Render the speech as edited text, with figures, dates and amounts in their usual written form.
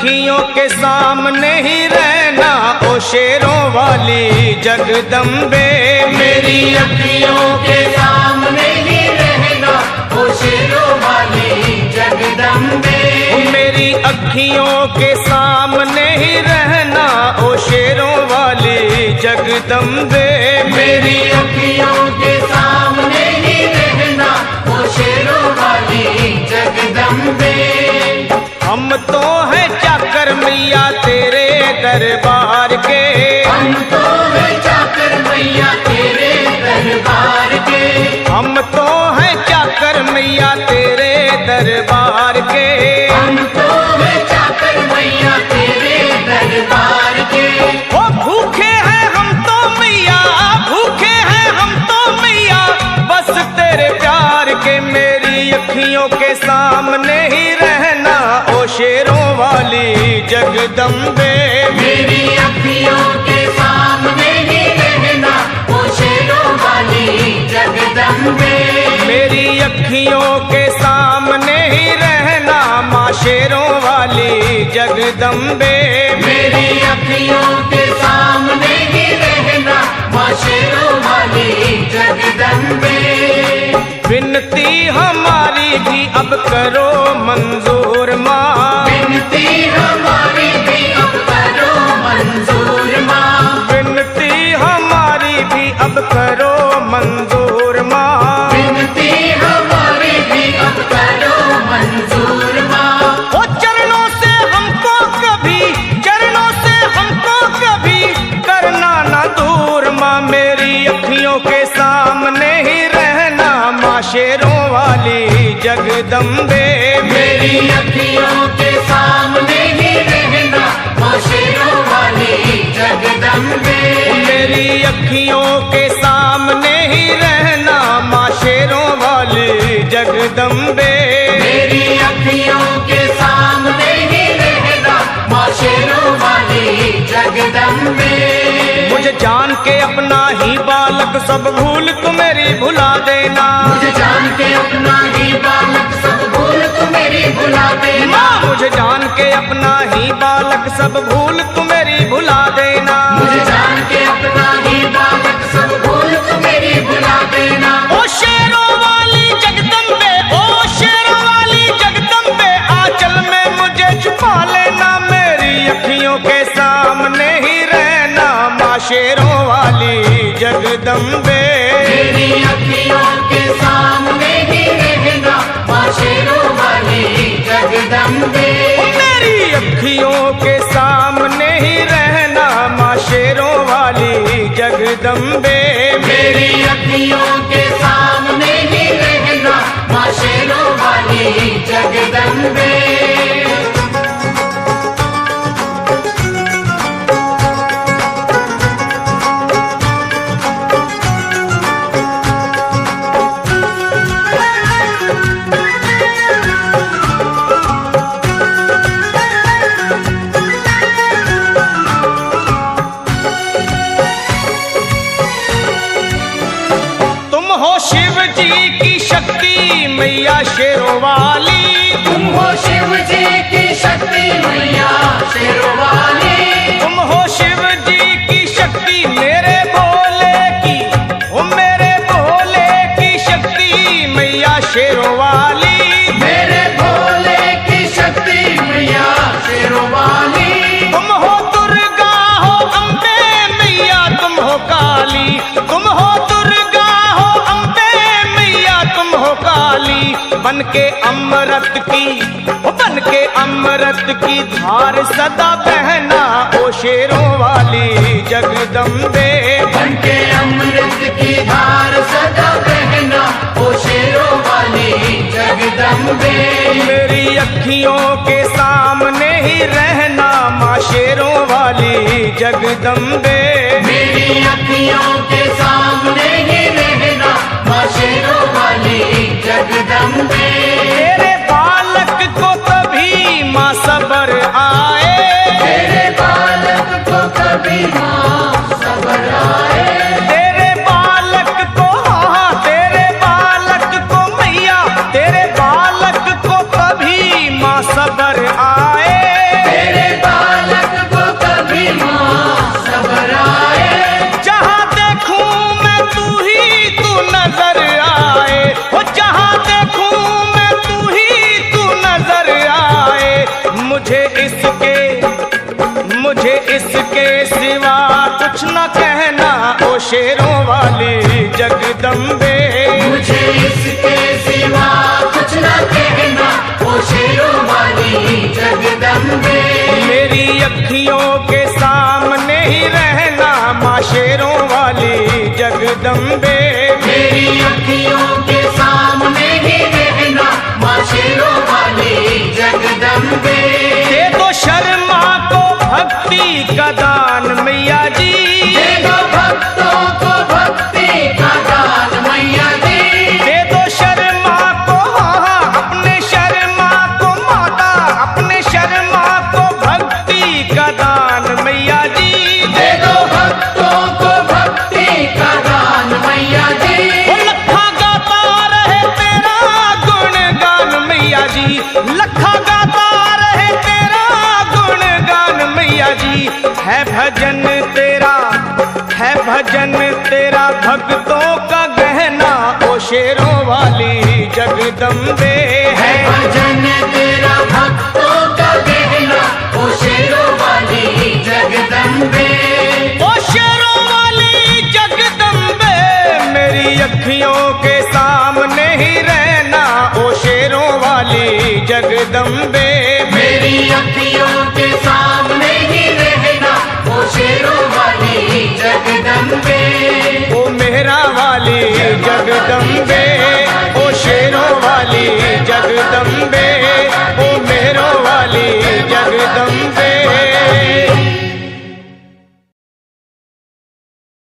अखियों के सामने ही रहना ओ शेरों वाली जगदम्बे। मेरी अखियों के सामने ही रहना ओ शेरों वाली जगदम्बे। मेरी अखियों के सामने ही रहना ओ शेरों वाली जगदम्बे। मेरी अखियों के सामने ही रहना ओ शेरों वाली जगदम्बे। हम तो हैं चाकर मैया तेरे दरबार के। हम तो हैं चाकर मैया तेरे दरबार के। हम तो हैं चाकर मैया तेरे दरबार के। हम तो हैं चाकर मैया तेरे दरबार के। ओ भूखे हैं हम तो मैया, भूखे हैं हम तो मैया बस तेरे प्यार के। मेरी अखियों के सामने ही रहना ओ शेरों वाली जगदम्बे। मेरी अखियों के सामने ही रहना ओ शेरों वाली जगदम्बे। मेरी अखियों के सामने ही रहना माँ शेरों वाली जगदम्बे। मेरी अखियों के सामने ही रहना माँ शेरों वाली जगदम्बे। विनती हमारी भी अब करो मंजूर माँ। विनती हमारी भी अब करो मंजूर माँ। विनती हमारी भी अब करो मंजूर माँ। विनती हमारी भी अब करो मंजूर माँ। ओ चरणों से हमको कभी, चरणों से हमको कभी करना ना दूर माँ। मेरी अखियों के सामने ही रहना माँ शेरों वाली जगदम्बे। मेरी अखियों के सामने ही रहना माँ शेरों वाली जगदम्बे। मेरी अखियों के सामने ही रहना माँ शेरों वाली जगदम्बे। मेरी अखियों के सामने ही रहना माँ शेरों वाली जगदम्बे। मुझे जान के अपना ही बालक सब भूल तू मेरी भुला देना। मुझे जान के अपना ही बालक सब भूल तू मेरी भुला देना। मुझे जान के अपना ही बालक सब भूल तू मेरी भुला देना। मुझे जान के अपना ही बालक सब भूल तू मेरी भुला देना। ओ शेरों वाली जगदम्बे, ओ शेरों वाली जगदम्बे आंचल में मुझे छुपा लेना। मेरी अखियों के सामने ही रहना माँ शेरों वाली जगदम्बे। मेरी अखियों के सामने ही रहना माँ शेरों वाली जगदम्बे। मेरी अखियों के सामने ही रहना माँ शेरों वाली जगदम्बे। मेरी अखियों के सामने ही रहना माँ शेरों वाली जगदम्बे। शिव जी की शक्ति मैया शेरों वाली। तुम हो शिव जी की शक्ति मैया शेरों वाली। तुम हो शिव जी की शक्ति मेरे भोले की, ओ मेरे भोले की शक्ति मैया शेरों वाली। मेरे भोले की शक्ति मैया शेरों वाली। तुम हो दुर्गा हो अम्बे मैया तुम हो काली। तुम हो दुर्गा हो अम्बे मैया तुम हो काली। बन के अमृत की, बन के अमृत की धार सदा बहना ओ शेरों वाली जगदम्बे। बन के अमृत की धार सदा बहना ओ शेरों वाली जगदम्बे। मेरी अखियों के सामने ही रहना माँ शेरों वाली जगदम्बे। मेरी अखियों के सामने ही रहना माँ शेरों वाली जगदम्बे। तेरे बालक को कभी माँ सबर आए। तेरे बालक को कभी माँ सबर आए। तेरे बालक को, हाँ तेरे बालक को मैया, तेरे बालक को कभी माँ सबर आए। तेरे शेरों वाली जगदम्बे। मुझे इसके सिवा कुछ न कहना, ओ शेरों वाली जगदम्बे। मेरी अखियों के सामने ही रहना माँ शेरों वाली जगदम्बे। मेरी अखियों के सामने ही रहना, माँ शेरों वाली जगदम्बे। दे दो शर्मा को भक्ति का दान मैया जी, दे दो भक्तों को भक्ति का दान मैया जी। दे दो शर्मा को अपने शर्मा को माता, अपने शर्मा को भक्ति का दान मैया जी। दे दो भक्तों को भक्ति का दान मैया जी। वो लखा गाता रहे तेरा गुणगान मैया जी, लखा गाता रहे तेरा गुणगान मैया जी। है भजन तेरा भक्तों का गहना ओ शेरों वाली जगदम्बे। है भजन तेरा भक्तों का गहना, ओ शेरों वाली जगदम्बे। ओ शेरों वाली जगदम्बे, मेरी अखियों के सामने ही रहना ओ शेरों वाली जगदम्बे। मेरी अखियों के सामने